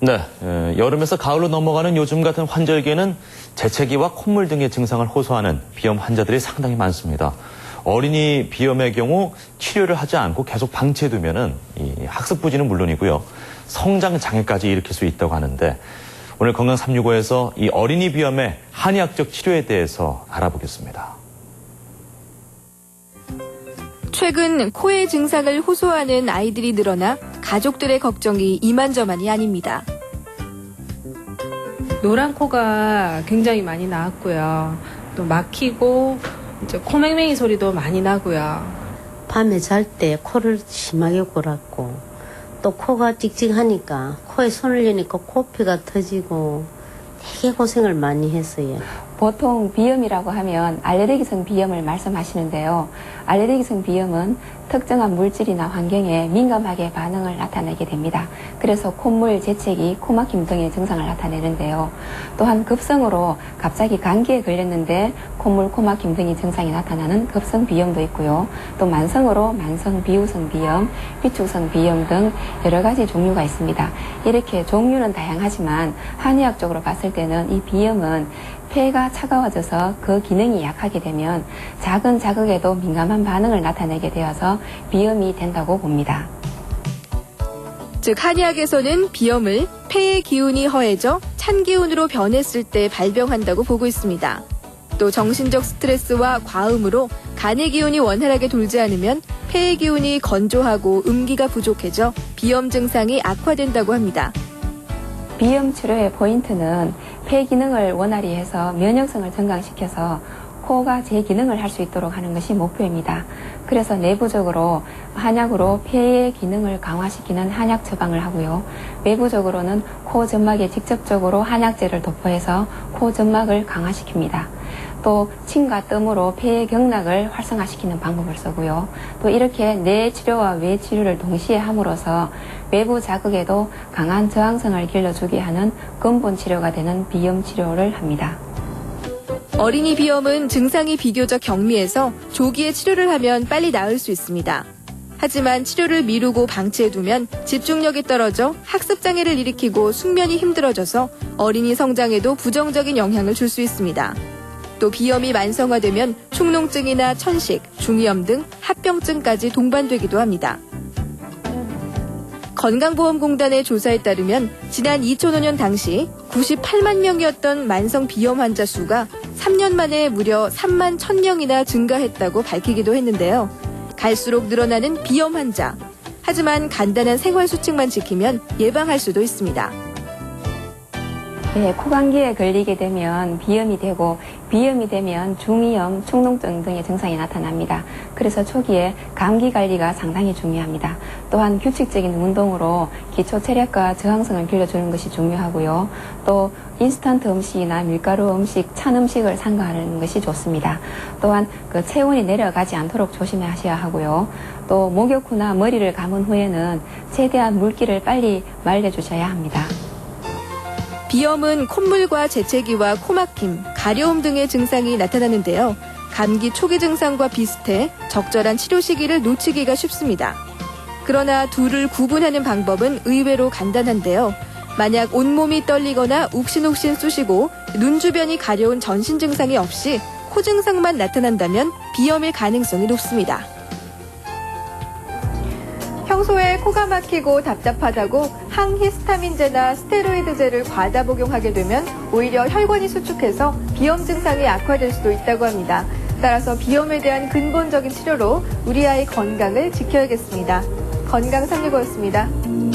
네, 여름에서 가을로 넘어가는 요즘 같은 환절기에는 재채기와 콧물 등의 증상을 호소하는 비염 환자들이 상당히 많습니다. 어린이 비염의 경우 치료를 하지 않고 계속 방치해두면은 이 학습 부진은 물론이고요, 성장 장애까지 일으킬 수 있다고 하는데, 오늘 건강 365에서 이 어린이 비염의 한의학적 치료에 대해서 알아보겠습니다. 최근 코의 증상을 호소하는 아이들이 늘어나 가족들의 걱정이 이만저만이 아닙니다. 노란 코가 굉장히 많이 나왔고요. 또 막히고 이제 코맹맹이 소리도 많이 나고요. 밤에 잘 때 코를 심하게 골았고, 또 코가 찍찍하니까 코에 손을 대니까 코피가 터지고 되게 고생을 많이 했어요. 보통 비염이라고 하면 알레르기성 비염을 말씀하시는데요. 알레르기성 비염은 특정한 물질이나 환경에 민감하게 반응을 나타내게 됩니다. 그래서 콧물, 재채기, 코막힘 등의 증상을 나타내는데요. 또한 급성으로 갑자기 감기에 걸렸는데 콧물, 코막힘 등의 증상이 나타나는 급성 비염도 있고요. 또 만성으로 만성 비후성 비염, 비축성 비염 등 여러 가지 종류가 있습니다. 이렇게 종류는 다양하지만 한의학적으로 봤을 때는 이 비염은 폐가 차가워져서 그 기능이 약하게 되면 작은 자극에도 민감한 반응을 나타내게 되어서 비염이 된다고 봅니다. 즉 한의학에서는 비염을 폐의 기운이 허해져 찬 기운으로 변했을 때 발병한다고 보고 있습니다. 또 정신적 스트레스와 과음으로 간의 기운이 원활하게 돌지 않으면 폐의 기운이 건조하고 음기가 부족해져 비염 증상이 악화된다고 합니다. 비염 치료의 포인트는 폐 기능을 원활히 해서 면역성을 증강시켜서 코가 제 기능을 할 수 있도록 하는 것이 목표입니다. 그래서 내부적으로 한약으로 폐의 기능을 강화시키는 한약 처방을 하고요. 외부적으로는 코 점막에 직접적으로 한약재를 도포해서 코 점막을 강화시킵니다. 또 침과 뜸으로 폐의 경락을 활성화시키는 방법을 쓰고요. 또 이렇게 내 치료와 외 치료를 동시에 함으로써 외부 자극에도 강한 저항성을 길러주게 하는 근본 치료가 되는 비염 치료를 합니다. 어린이 비염은 증상이 비교적 경미해서 조기에 치료를 하면 빨리 나을 수 있습니다. 하지만 치료를 미루고 방치해두면 집중력이 떨어져 학습장애를 일으키고 숙면이 힘들어져서 어린이 성장에도 부정적인 영향을 줄 수 있습니다. 또 비염이 만성화되면 축농증이나 천식, 중이염 등 합병증까지 동반되기도 합니다. 건강보험공단의 조사에 따르면 지난 2005년 당시 98만 명이었던 만성 비염 환자 수가 3년 만에 무려 3만 1,000명이나 증가했다고 밝히기도 했는데요. 갈수록 늘어나는 비염 환자. 하지만 간단한 생활수칙만 지키면 예방할 수도 있습니다. 네, 코감기에 걸리게 되면 비염이 되고 비염이 되면 중이염, 축농증 등의 증상이 나타납니다. 그래서 초기에 감기 관리가 상당히 중요합니다. 또한 규칙적인 운동으로 기초 체력과 저항성을 길러주는 것이 중요하고요. 또 인스턴트 음식이나 밀가루 음식, 찬 음식을 삼가하는 것이 좋습니다. 또한 그 체온이 내려가지 않도록 조심하셔야 하고요. 또 목욕 후나 머리를 감은 후에는 최대한 물기를 빨리 말려주셔야 합니다. 비염은 콧물과 재채기와 코막힘, 가려움 등의 증상이 나타나는데요. 감기 초기 증상과 비슷해 적절한 치료 시기를 놓치기가 쉽습니다. 그러나 둘을 구분하는 방법은 의외로 간단한데요. 만약 온몸이 떨리거나 욱신욱신 쑤시고 눈 주변이 가려운 전신 증상이 없이 코 증상만 나타난다면 비염일 가능성이 높습니다. 평소에 코가 막히고 답답하다고 항히스타민제나 스테로이드제를 과다 복용하게 되면 오히려 혈관이 수축해서 비염 증상이 악화될 수도 있다고 합니다. 따라서 비염에 대한 근본적인 치료로 우리 아이 건강을 지켜야겠습니다. 건강 365였습니다.